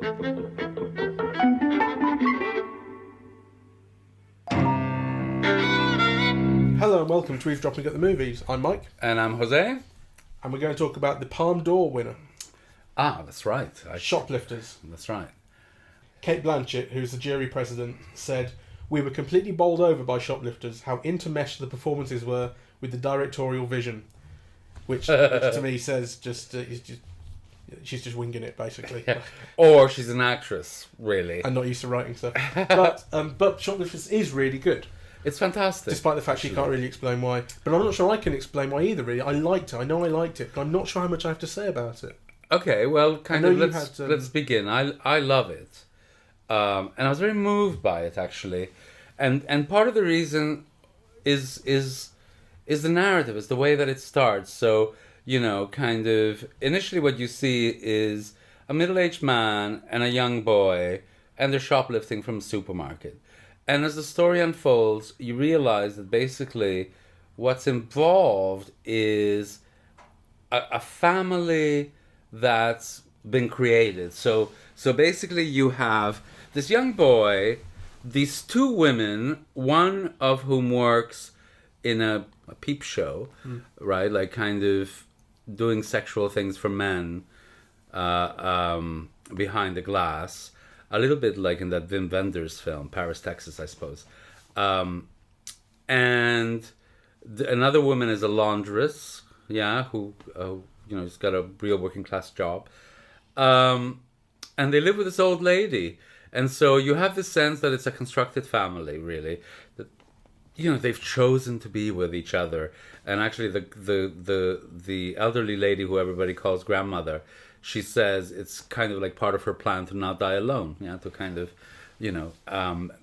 Hello and welcome to Eavesdropping at the Movies. I'm Mike. And I'm Jose. And we're going to talk about the Palme d'Or winner. Ah, that's right. Shoplifters. That's right. Kate Blanchett, who's the jury president, said, "We were completely bowled over by Shoplifters, how intermeshed the performances were with the directorial vision." Which to me says she's just winging it, basically. Yeah. Or she's an actress, really. And not used to writing stuff. But Shoplifters is really good. It's fantastic. Despite the fact she can't really explain why. But I'm not sure I can explain why either, really. I liked it. I know I liked it. But I'm not sure how much I have to say about it. Okay, well, let's begin. I love it. And I was very moved by it, actually. And part of the reason is the narrative, is the way that it starts. So, kind of, initially what you see is a middle-aged man and a young boy, and they're shoplifting from a supermarket. And as the story unfolds, you realize that basically what's involved is a family that's been created. So basically you have this young boy, these two women, one of whom works in a peep show, right? Like kind of doing sexual things for men behind the glass. A little bit like in that Wim Wenders film, Paris, Texas, I suppose. And another woman is a laundress, who has got a real working class job. And they live with this old lady. And so you have this sense that it's a constructed family, really. That, they've chosen to be with each other. And actually the elderly lady who everybody calls grandmother, she says it's kind of like part of her plan to not die alone, to kind of,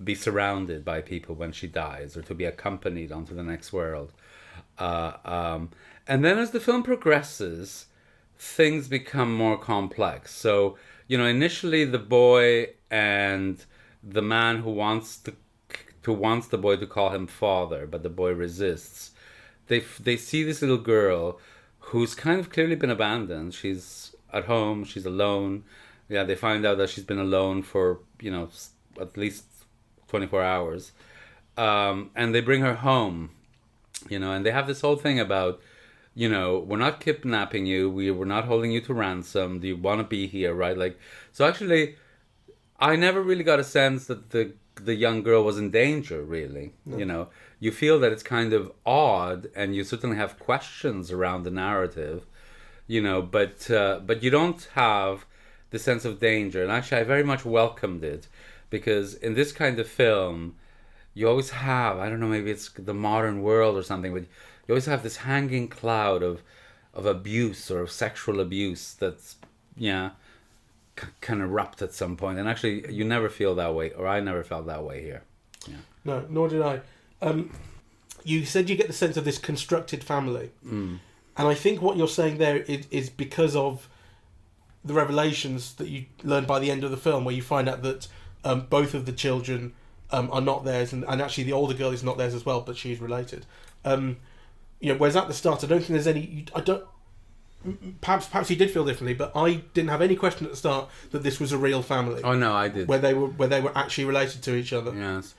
be surrounded by people when she dies, or to be accompanied onto the next world. And then as the film progresses, things become more complex. So, initially the boy and the man who wants the boy to call him father, but the boy resists. They see this little girl who's kind of clearly been abandoned. She's at home, she's alone. Yeah, they find out that she's been alone for, at least 24 hours. And they bring her home, and they have this whole thing about, we're not kidnapping you, we're not holding you to ransom, do you want to be here, right? Like, so actually, I never really got a sense that the young girl was in danger, really. No. You feel that it's kind of odd, and you certainly have questions around the narrative, but you don't have the sense of danger. And actually, I very much welcomed it, because in this kind of film, you always have, I don't know, maybe it's the modern world or something, but you always have this hanging cloud of abuse or of sexual abuse that's, can erupt at some point. And actually, you never feel that way, or I never felt that way here. Yeah. No, nor did I. You said you get the sense of this constructed family. And I think what you're saying there is because of the revelations that you learn by the end of the film, where you find out that both of the children are not theirs, and actually the older girl is not theirs as well, but she's related. Whereas at the start, I don't think there's any... Perhaps you did feel differently, but I didn't have any question at the start that this was a real family. Oh no, I did. Where they were actually related to each other. Yes,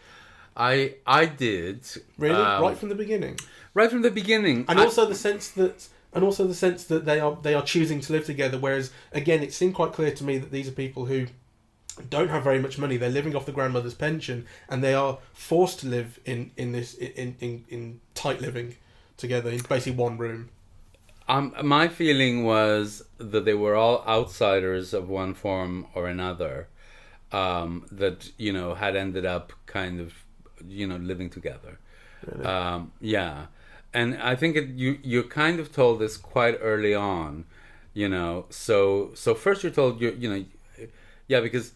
I did. Really, right from the beginning. Right from the beginning, and also the sense that they are choosing to live together. Whereas again, it seemed quite clear to me that these are people who don't have very much money. They're living off the grandmother's pension, and they are forced to live in tight living together in basically one room. My feeling was that they were all outsiders of one form or another, that had ended up kind of living together. Really? And I think you're kind of told this quite early on, So first you're told because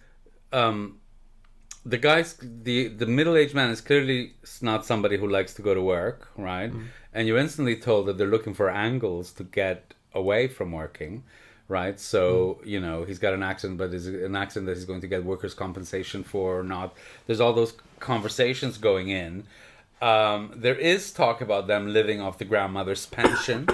the middle-aged man is clearly not somebody who likes to go to work, right? Mm. And you're instantly told that they're looking for angles to get away from working, right? So, he's got an accident, but is it an accident that he's going to get workers' compensation for or not? There's all those conversations going in. There is talk about them living off the grandmother's pension.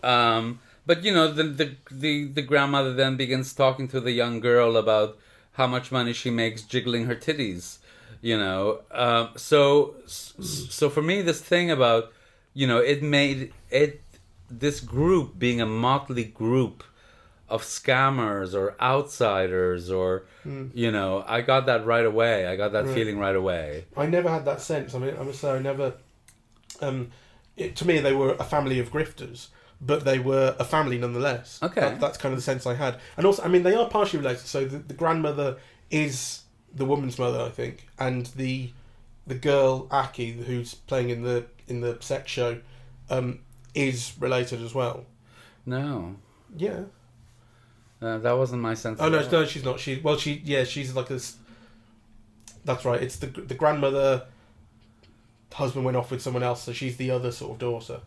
But, the grandmother then begins talking to the young girl about how much money she makes jiggling her titties, you know. So for me, this thing about, you know, it made it, this group being a motley group of scammers or outsiders or, you know, I got that right away. I got that feeling right away. I never had that sense. I mean, I must say, I never. To me, they were a family of grifters, but they were a family nonetheless. Okay. That's kind of the sense I had. And also, I mean, they are partially related. So the grandmother is the woman's mother, I think, and the girl Aki, who's playing in the sex show, is related as well. No. Yeah. That wasn't my sense. Oh no, she's not. She's like this. That's right. It's the grandmother. Husband went off with someone else, so she's the other sort of daughter.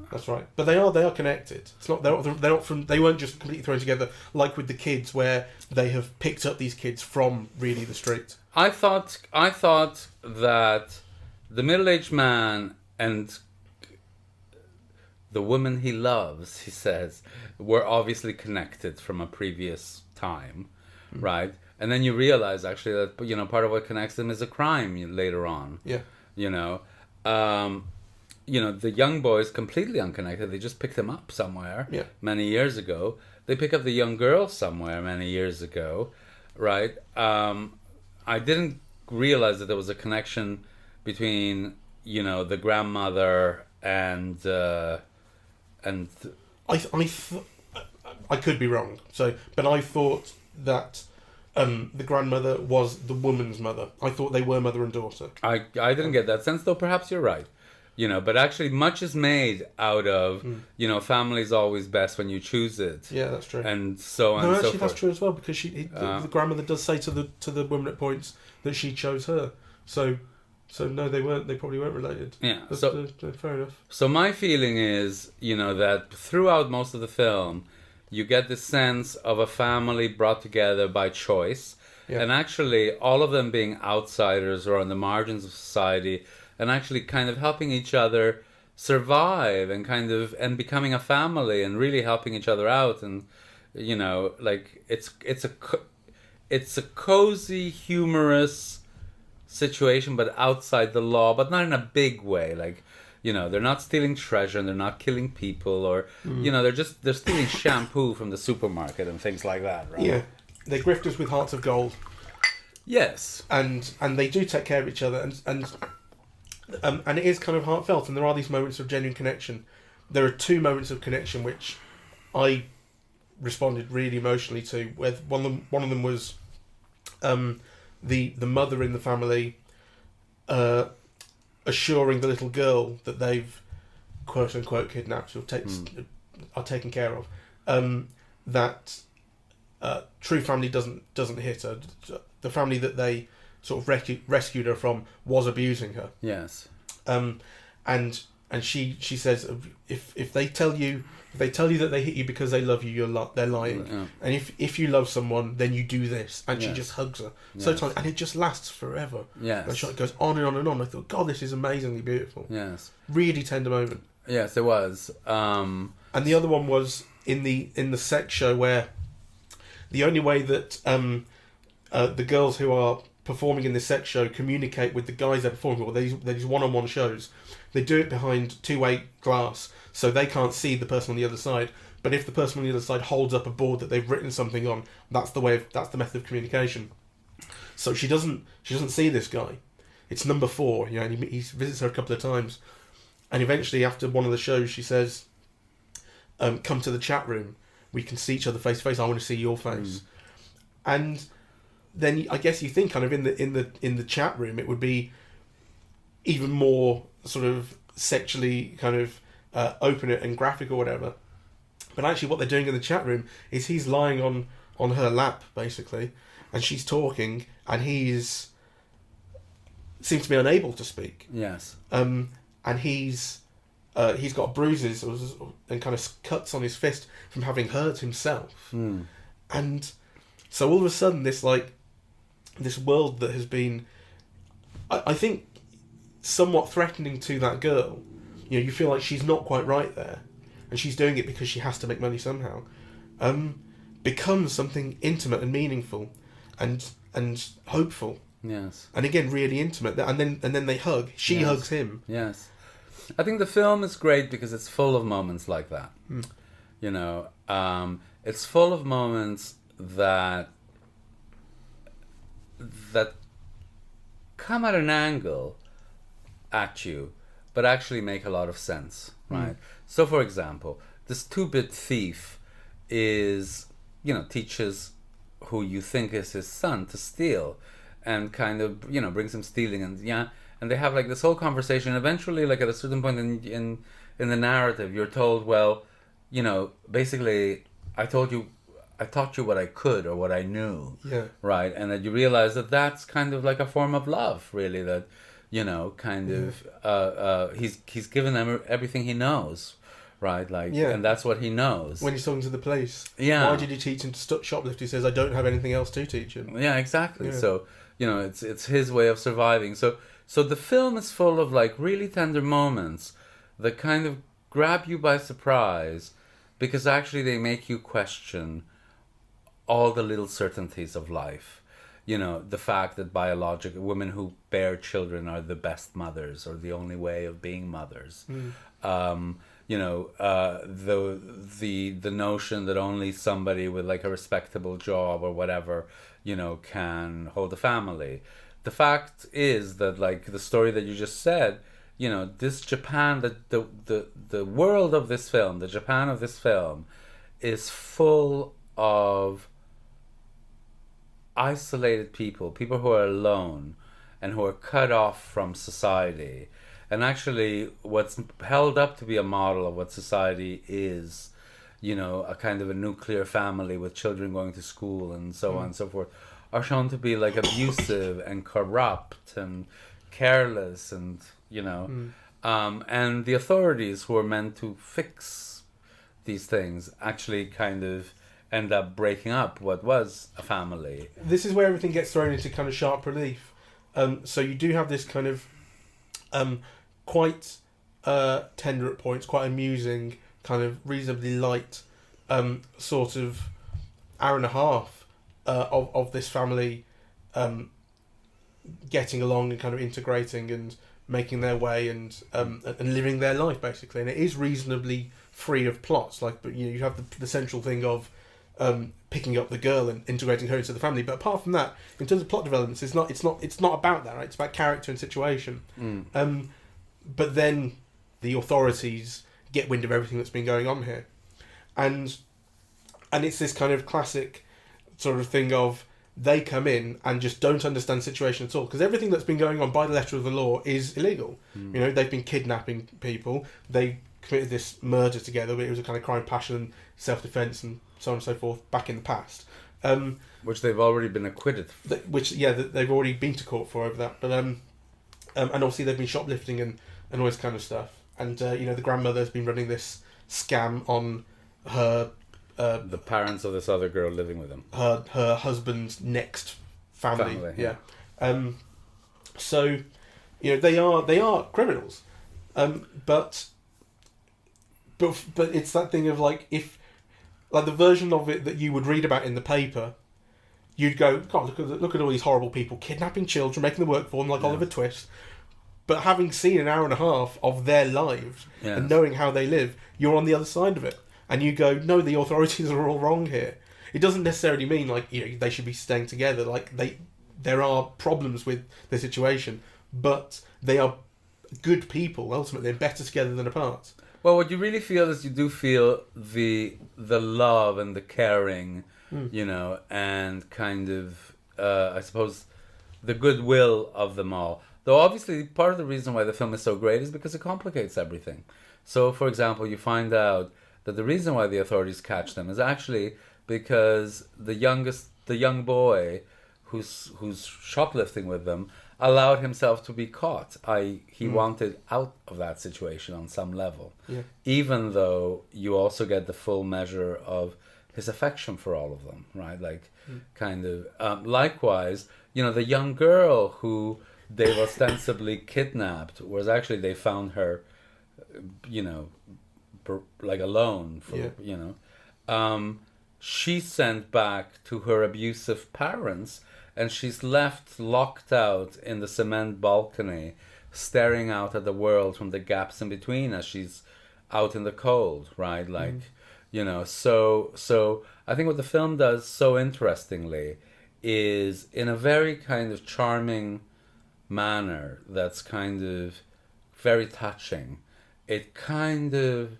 That's right. But they are connected. It's not they're not from. They weren't just completely thrown together like with the kids, where they have picked up these kids from really the street. I thought that the middle-aged man and the woman he loves, he says, were obviously connected from a previous time, right? And then you realize actually that, you know, part of what connects them is a crime later on. Yeah. You know, the young boy is completely unconnected. They just picked him up somewhere many years ago. They pick up the young girl somewhere many years ago, right? I didn't realize that there was a connection between, you know, the grandmother and I could be wrong. But I thought that the grandmother was the woman's mother. I thought they were mother and daughter. I didn't get that sense, though. Perhaps you're right. You know, but actually much is made out of, you know, family's always best when you choose it. Yeah, that's true. And so on no, and so actually, forth. that's true as well, because the grandmother does say to the woman at points that she chose her. So no, they weren't. They probably weren't related. Yeah. So fair enough. So my feeling is, you know, that throughout most of the film, you get the sense of a family brought together by choice, and actually all of them being outsiders or on the margins of society, and actually kind of helping each other survive and becoming a family and really helping each other out. And, you know, like it's a cozy, humorous situation, but outside the law, but not in a big way. Like, you know, they're not stealing treasure and they're not killing people, or you know, they're stealing shampoo from the supermarket and things like that, right? Yeah, they're grifters with hearts of gold. Yes, and they do take care of each other, and it is kind of heartfelt, and there are these moments of genuine connection. There are two moments of connection which I responded really emotionally to. Where one of them was the mother in the family assuring the little girl that they've quote unquote kidnapped or are taken care of, that true family doesn't hit her. The family that they sort of rescued her from was abusing her. Yes. And she says, if they tell you that they hit you because they love you, they're lying. Yeah. And if you love someone, then you do this. And she just hugs her so tight, and it just lasts forever. Yes. And it goes on and on and on. I thought, God, this is amazingly beautiful. Yes. Really tender moment. Yes, it was. And the other one was in the sex show, where the only way that the girls who are performing in this sex show communicate with the guys they're performing with, these one-on-one shows. They do it behind two-way glass, so they can't see the person on the other side. But if the person on the other side holds up a board that they've written something on, that's the method of communication. So she doesn't see this guy. It's number 4, you know, and he visits her a couple of times, and eventually after one of the shows, she says, "Come to the chat room. We can see each other face to face. I want to see your face." And then I guess you think kind of in the chat room it would be even more sort of sexually kind of open and graphic or whatever. But actually what they're doing in the chat room is he's lying on her lap basically, and she's talking, and seems to be unable to speak. Yes. And he's got bruises and kind of cuts on his fist from having hurt himself. And so all of a sudden this world that has been, I think, somewhat threatening to that girl, you know, you feel like she's not quite right there, and she's doing it because she has to make money somehow, becomes something intimate and meaningful. and hopeful. Yes. And again, really intimate. And then they hug. She Yes. hugs him. Yes. I think the film is great because it's full of moments like that. You know, it's full of moments that come at an angle at you, but actually make a lot of sense, right? So, for example, this 2-bit thief teaches who you think is his son to steal, and kind of, brings him stealing, and they have like this whole conversation. Eventually, like at a certain point in the narrative, you're told, well, basically, I taught you what I could or what I knew, right? And that you realize that that's kind of like a form of love, really. That he's given them everything he knows, right? Like, and that's what he knows. When he's talking to the police, why did you teach him to shoplift? He says, I don't have anything else to teach him. Yeah, exactly. Yeah. So it's his way of surviving. So the film is full of like really tender moments that kind of grab you by surprise, because actually they make you question all the little certainties of life. The fact that biological women who bear children are the best mothers, or the only way of being mothers. The notion that only somebody with like a respectable job or whatever, can hold a family. The fact is that, like the story that you just said, this Japan, the world of this film, the Japan of this film, is full of isolated people who are alone and who are cut off from society. And actually what's held up to be a model of what society is, a kind of a nuclear family with children going to school and so on and so forth, are shown to be like abusive and corrupt and careless, and and the authorities who are meant to fix these things actually kind of end up breaking up what was a family. This is where everything gets thrown into kind of sharp relief. So you do have this kind of quite tender at points, quite amusing, kind of reasonably light sort of hour and a half of this family getting along and kind of integrating and making their way and living their life, basically. And it is reasonably free of plots. Like, but you have the central thing of picking up the girl and integrating her into the family. But apart from that, in terms of plot developments, it's not about that, right? It's about character and situation. But then the authorities get wind of everything that's been going on here, and it's this kind of classic sort of thing of they come in and just don't understand the situation at all, because everything that's been going on by the letter of the law is illegal. They've been kidnapping people, they committed this murder together, but it was a kind of crime of passion and self-defense and so on and so forth back in the past, which they've already been acquitted they've already been to court for over that, but and obviously they've been shoplifting and all this kind of stuff, and the grandmother's been running this scam on her the parents of this other girl living with him, her husband's next family. So they are criminals, but it's that thing of like, if like the version of it that you would read about in the paper, you'd go, God, look at all these horrible people kidnapping children, making them work for them, like Oliver Twist. But having seen an hour and a half of their lives and knowing how they live, you're on the other side of it, and you go, no, the authorities are all wrong here. It doesn't necessarily mean like they should be staying together. Like there are problems with the situation, but they are good people ultimately, and better together than apart. Well, what you really feel is you do feel the love and the caring, and kind of, I suppose, the goodwill of them all. Though obviously part of the reason why the film is so great is because it complicates everything. So, for example, you find out that the reason why the authorities catch them is actually because the young boy who's shoplifting with them allowed himself to be caught. He wanted out of that situation on some level. Even though you also get the full measure of his affection for all of them, right? Like, kind of... likewise, the young girl who they've ostensibly kidnapped was actually, they found her, like alone, she's sent back to her abusive parents, and she's left locked out in the cement balcony, staring out at the world from the gaps in between as she's out in the cold, right? Like, so I think what the film does so interestingly is, in a very kind of charming manner that's kind of very touching, it kind of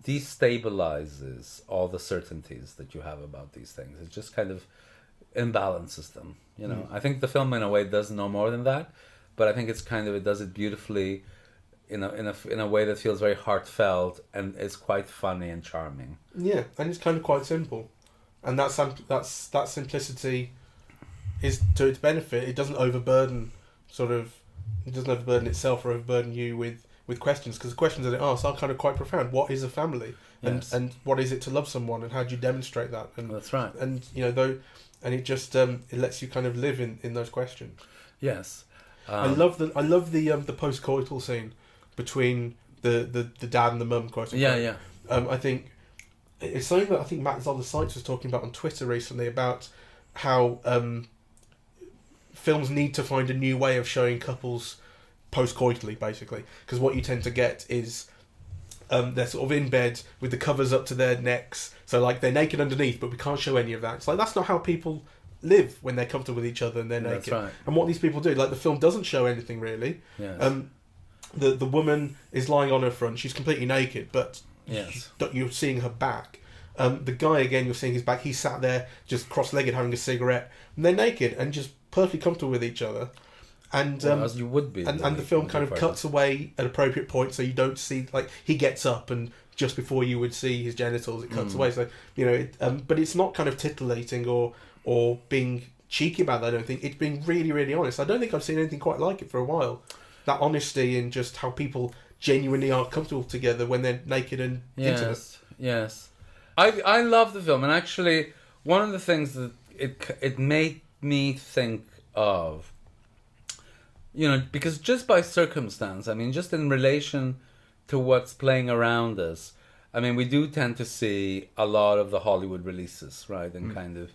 destabilizes all the certainties that you have about these things. It just kind of imbalances them, I think the film in a way does no more than that, but I think it does it beautifully in a way that feels very heartfelt and is quite funny and charming. Yeah, and it's kind of quite simple, and that simplicity is to its benefit. It doesn't overburden itself or overburden you with questions, because the questions that it asks are kind of quite profound. What is a family? Yes. And what is it to love someone, and how do you demonstrate that? And that's right. And it just it lets you kind of live in those questions. Yes. I love the post-coital scene between the dad and the mum, quote unquote. Yeah. I think it's something that I think Matt Zoller Seitz was talking about on Twitter recently, about how films need to find a new way of showing couples post-coitally, basically, because what you tend to get is they're sort of in bed with the covers up to their necks, so like they're naked underneath, but we can't show any of that. It's like, that's not how people live when they're comfortable with each other and they're naked. That's right. And what these people do, like, the film doesn't show anything really. Yes. The woman is lying on her front, she's completely naked, but yes, you're seeing her back. The guy, again, you're seeing his back. He's sat there just cross-legged having a cigarette, and they're naked and just perfectly comfortable with each other. And as you would be, and the film kind of cuts away at appropriate points, so you don't see, like, he gets up and just before you would see his genitals, it cuts away. So but it's not kind of titillating or being cheeky about that. I don't think it's being really, really honest. I don't think I've seen anything quite like it for a while. That honesty and just how people genuinely are comfortable together when they're naked and intimate. Yes. I love the film, and actually one of the things that it made me think of, because just by circumstance, I mean, just in relation to what's playing around us, I mean, we do tend to see a lot of the Hollywood releases, right? And kind of,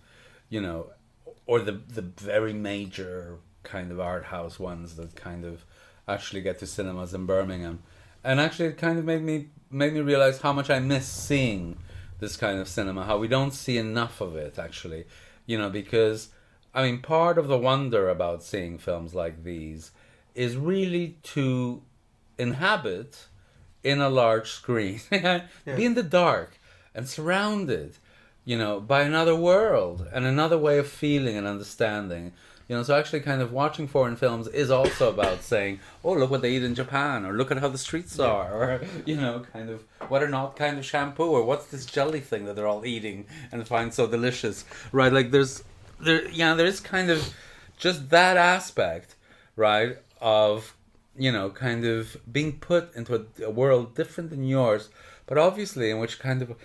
or the very major kind of art house ones that kind of actually get to cinemas in Birmingham. And actually it kind of made me realize how much I miss seeing this kind of cinema, how we don't see enough of it, actually. Because, I mean, part of the wonder about seeing films like these is really to inhabit in a large screen, be in the dark and surrounded, by another world and another way of feeling and understanding. So actually kind of watching foreign films is also about saying, oh, look what they eat in Japan, or look at how the streets are, or, kind of what not kind of shampoo, or what's this jelly thing that they're all eating and find so delicious, right? Like there is kind of just that aspect, right, of, kind of being put into a world different than yours, but obviously in which kind of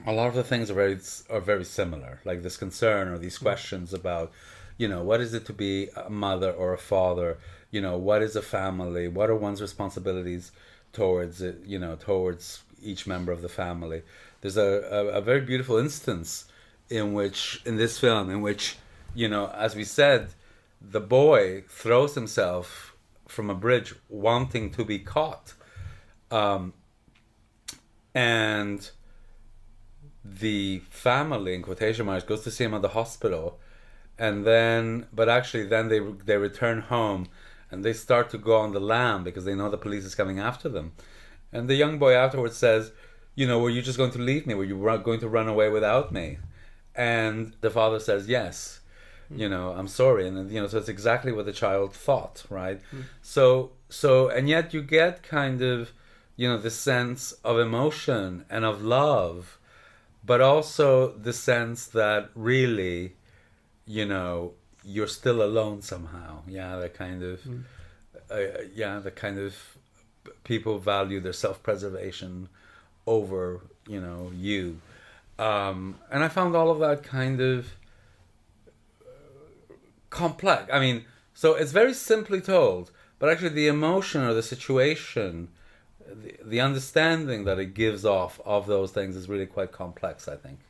a lot of the things are very similar, like this concern or these questions about, what is it to be a mother or a father? What is a family? What are one's responsibilities towards it? Towards each member of the family. There's a very beautiful instance in this film, in which, as we said, the boy throws himself from a bridge wanting to be caught, and the family, in quotation marks, goes to see him at the hospital, and then they return home, and they start to go on the lam because they know the police is coming after them. And the young boy afterwards says, were you just going to leave me? Were you going to run away without me? And the father says, yes, I'm sorry. And so it's exactly what the child thought, right? So and yet you get kind of, this sense of emotion and of love, but also the sense that really, you're still alone somehow. The kind of people value their self-preservation over, you. And I found all of that kind of complex. I mean, so it's very simply told, but actually the emotion or the situation the understanding that it gives off of those things is really quite complex, I think.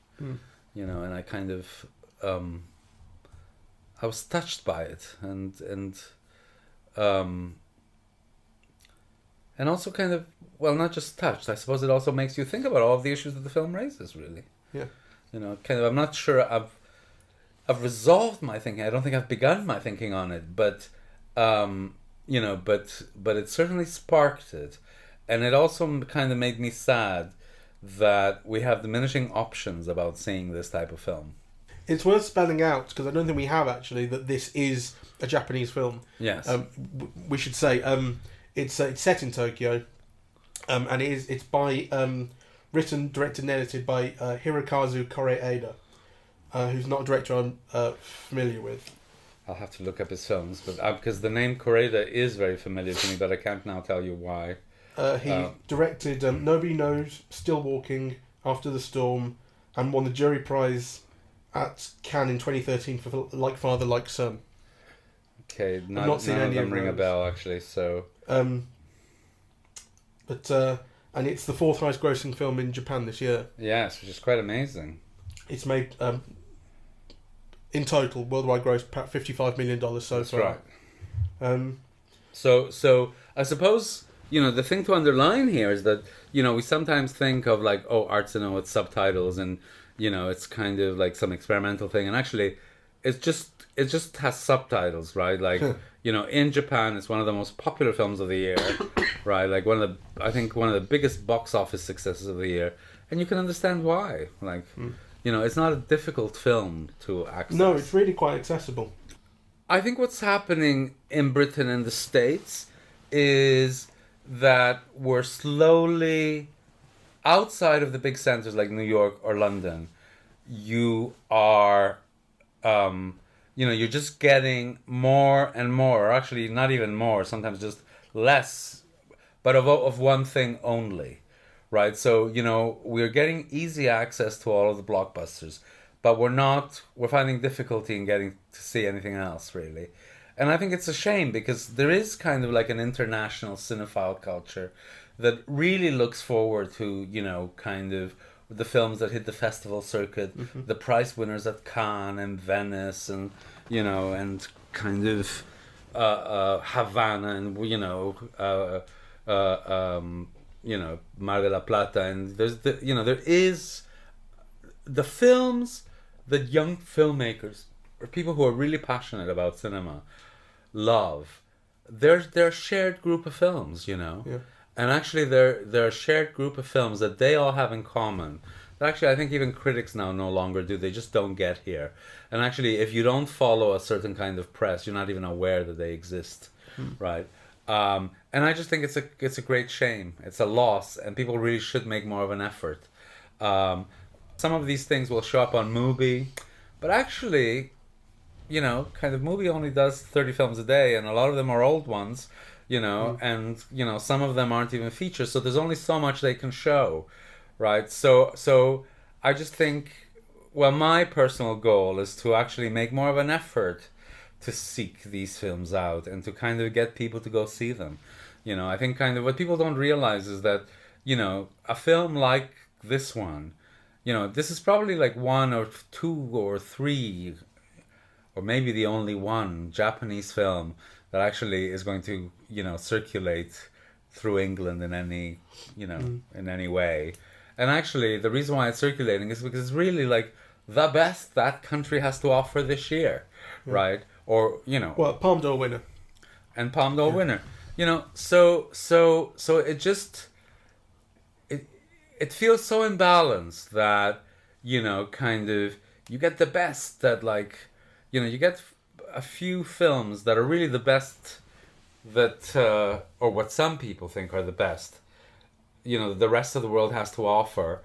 You know, and I kind of I was touched by it, and also kind of, well, not just touched. I suppose it also makes you think about all of the issues that the film raises, really. Yeah. You know, kind of. I'm not sure I've resolved my thinking. I don't think I've begun my thinking on it, but you know, but it certainly sparked it, and it also kind of made me sad that we have diminishing options about seeing this type of film. It's worth spelling out, because I don't think we have actually, that this is a Japanese film. Yes. We should say it's set in Tokyo, and it's by written, directed, and edited by Hirokazu Kore-eda, who's not a director I'm familiar with. I'll have to look up his films, but because the name Kore-eda is very familiar to me, but I can't now tell you why. He directed Nobody Knows, Still Walking, After the Storm, and won the jury prize at Cannes in 2013 for Like Father, Like Son. Okay, not seen none any of them of ring a those. bell, actually, so... And it's the fourth highest grossing film in Japan this year. Yes, which is quite amazing. It's made, in total, worldwide gross about $55 million so That's far. right. So I suppose, you know, the thing to underline here is that, you know, we sometimes think of like, oh, art cinema with subtitles, and, you know, it's kind of like some experimental thing, and actually it just has subtitles, right? Like, you know, in Japan, it's one of the most popular films of the year, right? Like I think one of the biggest box office successes of the year, and you can understand why. Like, you know, it's not a difficult film to access. No, it's really quite accessible. I think what's happening in Britain and the States is that we're slowly, outside of the big centers like New York or London, you are, you know, you're just getting more and more, or actually not even more, sometimes just less, but of one thing only, right? So, you know, we're getting easy access to all of the blockbusters, but we're finding difficulty in getting to see anything else, really. And I think it's a shame, because there is kind of like an international cinephile culture that really looks forward to, you know, kind of the films that hit the festival circuit, the prize winners at Cannes and Venice, and, you know, and kind of Havana, and, you know, Mar de la Plata, and there is the films that young filmmakers or people who are really passionate about cinema love. They're a shared group of films, you know. Yeah. And actually, they're a shared group of films that they all have in common. That actually, I think even critics now no longer do. They just don't get here. And actually, if you don't follow a certain kind of press, you're not even aware that they exist, right? And I just think it's a great shame. It's a loss, and people really should make more of an effort. Some of these things will show up on Mubi, but actually, you know, kind of Mubi only does 30 films a day, and a lot of them are old ones. You know, and, you know, some of them aren't even features, so there's only so much they can show, right? So I just think, well, my personal goal is to actually make more of an effort to seek these films out and to kind of get people to go see them. You know, I think kind of what people don't realize is that, you know, a film like this one, you know, this is probably like one or two or three, or maybe the only one Japanese film that actually is going to, you know, circulate through England in any, you know, in any way. And actually, the reason why it's circulating is because it's really like the best that country has to offer this year, right? Or, you know, Well, Palme d'Or winner. and Palme d'Or winner. You know, so it just it feels so imbalanced that, you know, kind of you get the best that, like, you know, you get a few films that are really the best that, or what some people think are the best, you know, the rest of the world has to offer,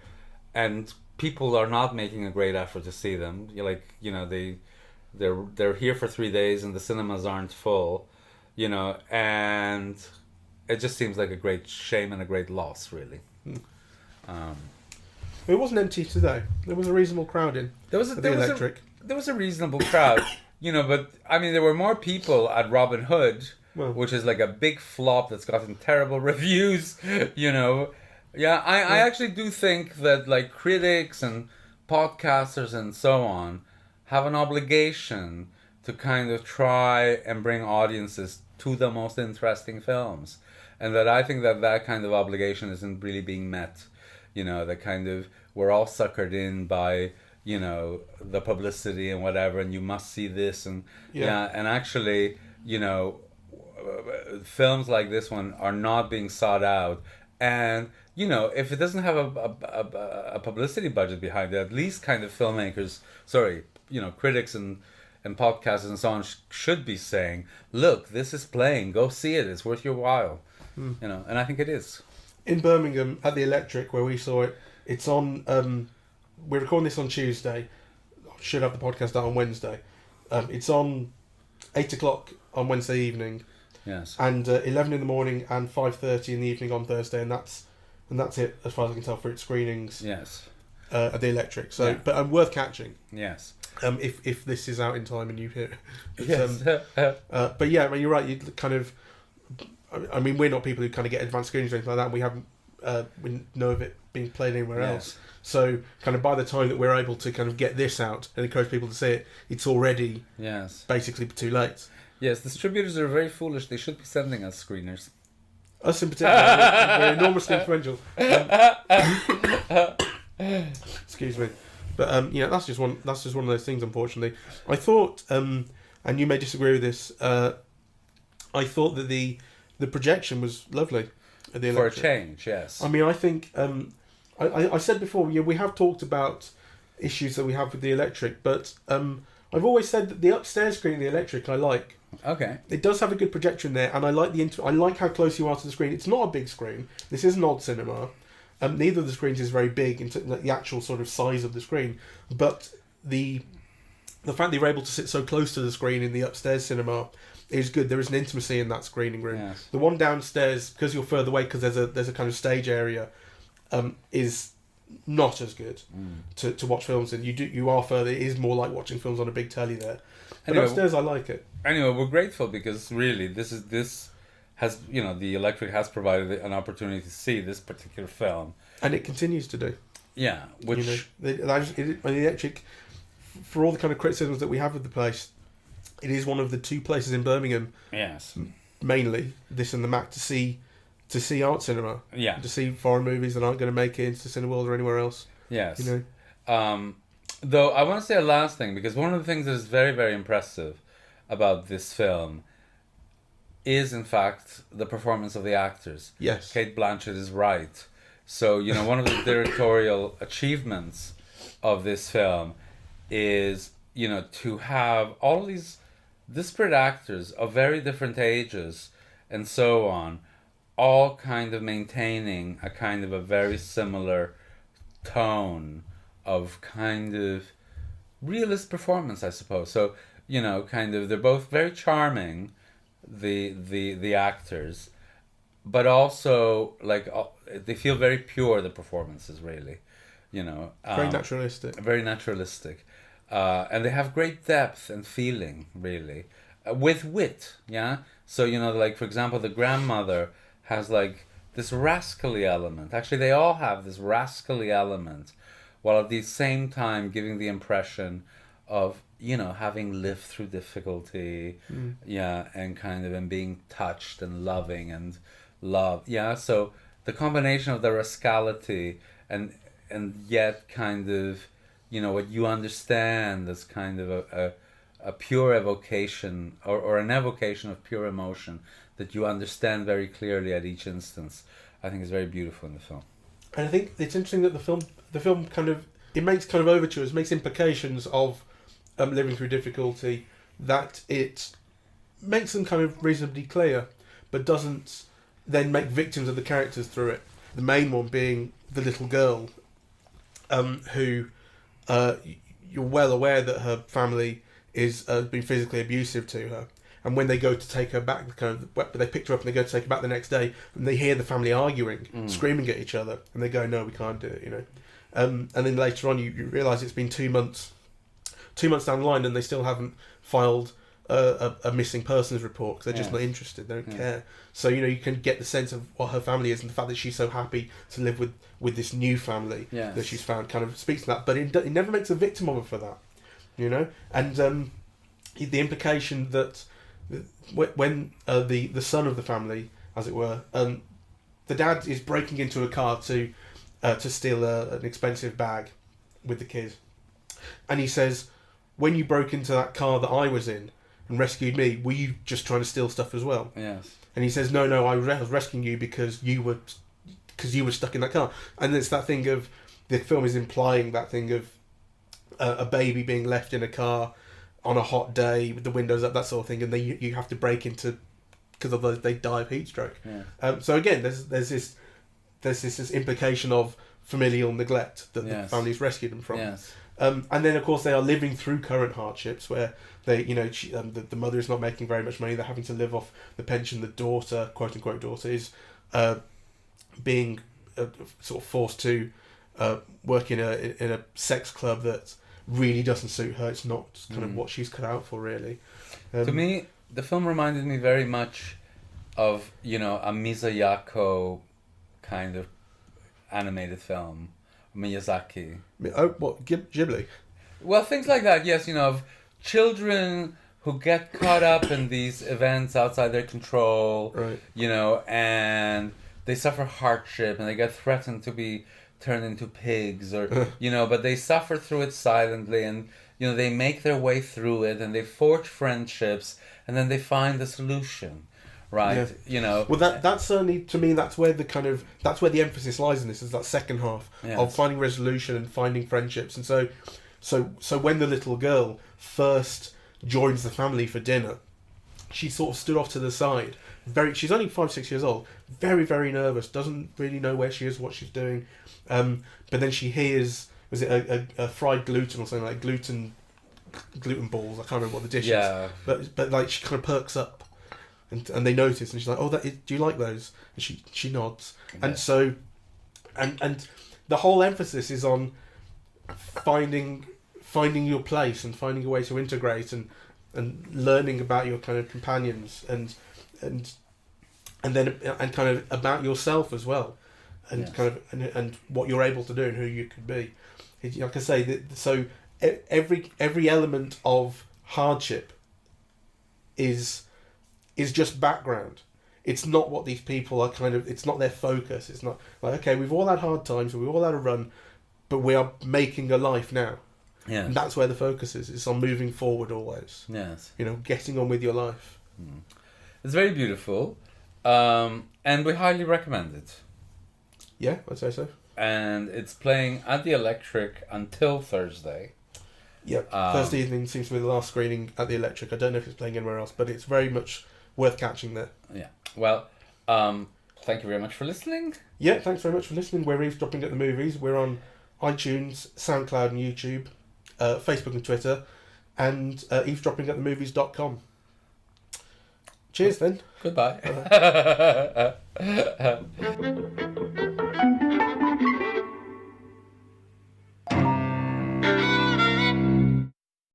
and people are not making a great effort to see them. You're like, you know, they're here for 3 days and the cinemas aren't full, you know, and it just seems like a great shame and a great loss, really. It wasn't empty today. There was a reasonable crowd in. There was a reasonable crowd, you know, but I mean, there were more people at Robin Hood Well. which is like a big flop that's gotten terrible reviews, you know. Yeah, I actually do think that like critics and podcasters and so on have an obligation to kind of try and bring audiences to the most interesting films. And that I think that that kind of obligation isn't really being met. You know, that kind of, we're all suckered in by, you know, the publicity and whatever, and you must see this. And and actually, you know, films like this one are not being sought out. And, you know, if it doesn't have a publicity budget behind it, at least kind of filmmakers, critics and podcasts and so on should be saying, look, this is playing, go see it, it's worth your while. You know, and I think it is. In Birmingham, at the Electric, where we saw it, it's on, we're recording this on Tuesday, should have the podcast out on Wednesday. It's on 8 o'clock on Wednesday evening. Yes. And 11 in the morning and 5:30 in the evening on Thursday, and that's it as far as I can tell for its screenings. Yes. At the Electric. So, but worth catching. Yes. If this is out in time and you hear it. Yes. But yeah, I mean, you're right. You kind of, I mean, we're not people who kind of get advanced screenings or anything like that. We haven't, we know of it being played anywhere else. So, kind of by the time that we're able to kind of get this out and encourage people to see it, it's already basically too late. Yes, distributors are very foolish. They should be sending us screeners. Us in particular, we're enormously influential. Excuse me, but that's just one of those things. Unfortunately, I thought, and you may disagree with this. I thought that the projection was lovely at the Electric. For a change, yes. I mean, I think I said before, we have talked about issues that we have with the Electric, but I've always said that the upstairs screen of the Electric I like. Okay. It does have a good projection there, and I like I like how close you are to the screen. It's not a big screen. This is an old cinema. Neither of the screens is very big in the actual sort of size of the screen, but the fact that you're able to sit so close to the screen in the upstairs cinema is good. There is an intimacy in that screening room. Yes. The one downstairs, because you're further away, because there's a kind of stage area, is not as good to watch films in. You are further. It is more like watching films on a big telly there. But anyway, upstairs, I like it. Anyway, we're grateful because really, this has, the Electric has provided an opportunity to see this particular film, and it continues to do. Yeah, which the Electric, for all the kind of criticisms that we have of the place, it is one of the two places in Birmingham. Yes. Mainly this and the Mac to see art cinema. Yeah. To see foreign movies that aren't going to make it into Cineworld or anywhere else. Yes. Though I want to say a last thing, because one of the things that is very, very impressive about this film is, in fact, the performance of the actors. Yes. Cate Blanchett is right. So, one of the directorial achievements of this film is, to have all of these disparate actors of very different ages and so on, all kind of maintaining a kind of a very similar tone of kind of realist performance, I suppose. So, kind of, they're both very charming, the actors, but also, like, they feel very pure, the performances, really, very naturalistic. Very naturalistic. And they have great depth and feeling, really, with wit, yeah? So, like, for example, the grandmother has, like, this rascally element. Actually, they all have this rascally element, while at the same time giving the impression of, having lived through difficulty, and being touched and loving and love. Yeah, so the combination of the rascality and yet kind of, what you understand as kind of a pure evocation or an evocation of pure emotion that you understand very clearly at each instance, I think is very beautiful in the film. And I think it's interesting that the film kind of, it makes kind of overtures, makes implications of living through difficulty, that it makes them kind of reasonably clear, but doesn't then make victims of the characters through it. The main one being the little girl, who you're well aware that her family is been physically abusive to her, and when they go to take her back, they picked her up and they go to take her back the next day, and they hear the family arguing, screaming at each other, and they go, "No, we can't do it," And then later on, you realise it's been 2 months down the line, and they still haven't filed a missing persons report because they're just not interested. They don't care. So you can get the sense of what her family is, and the fact that she's so happy to live with this new family that she's found kind of speaks to that. But it never makes a victim of her for that, And the implication that when the son of the family, as it were, the dad is breaking into a car to steal an expensive bag with the kid, and he says, "When you broke into that car that I was in and rescued me, were you just trying to steal stuff as well?" Yes. And he says, "No, I was rescuing you because you were stuck in that car." And it's that thing of the film is implying that thing of a baby being left in a car on a hot day with the windows up, that sort of thing, and then you have to break into, because otherwise they die of heat stroke. Yeah. So again, there's this implication of familial neglect that the family's rescued them from. Yes. And then of course they are living through current hardships where they, the mother is not making very much money. They're having to live off the pension. The daughter, quote unquote daughter, is being sort of forced to work in a sex club that really doesn't suit her. It's not kind of what she's cut out for, really. To me, the film reminded me very much of a Miyazaki kind of animated film. Miyazaki. Oh, what, Ghibli? Well, things like that, yes, of children who get caught up in these events outside their control, right. And they suffer hardship and they get threatened to be turned into pigs or, but they suffer through it silently and, they make their way through it and they forge friendships and then they find the solution. Right, Well, that's certainly, to me, that's where the emphasis lies in this, is that second half of finding resolution and finding friendships. And so when the little girl first joins the family for dinner, she sort of stood off to the side. She's only 5-6 years old, very, very nervous, doesn't really know where she is, what she's doing. But then she hears, was it a fried gluten or something, like gluten balls? I can't remember what the dish is. But like she kind of perks up. And they notice, and she's like, "Oh, do you like those?" And she nods, and so, and the whole emphasis is on finding your place and finding a way to integrate and learning about your kind of companions and kind of about yourself as well, and kind of and what you're able to do and who you could be. Like I say, so every element of hardship is just background. It's not what these people are it's not their focus. It's not like, okay, we've all had hard times, we've all had a run, but we are making a life now. Yeah. And that's where the focus is. It's on moving forward always. Yes. Getting on with your life. It's very beautiful. And we highly recommend it. Yeah, I'd say so. And it's playing at the Electric until Thursday. Yeah, Thursday evening seems to be the last screening at the Electric. I don't know if it's playing anywhere else, but it's very much worth catching there. Yeah. Well, thank you very much for listening. Yeah, thanks very much for listening. We're Eavesdropping at the Movies. We're on iTunes, SoundCloud and YouTube, Facebook and Twitter, and eavesdroppingatthemovies.com. Cheers then. Goodbye.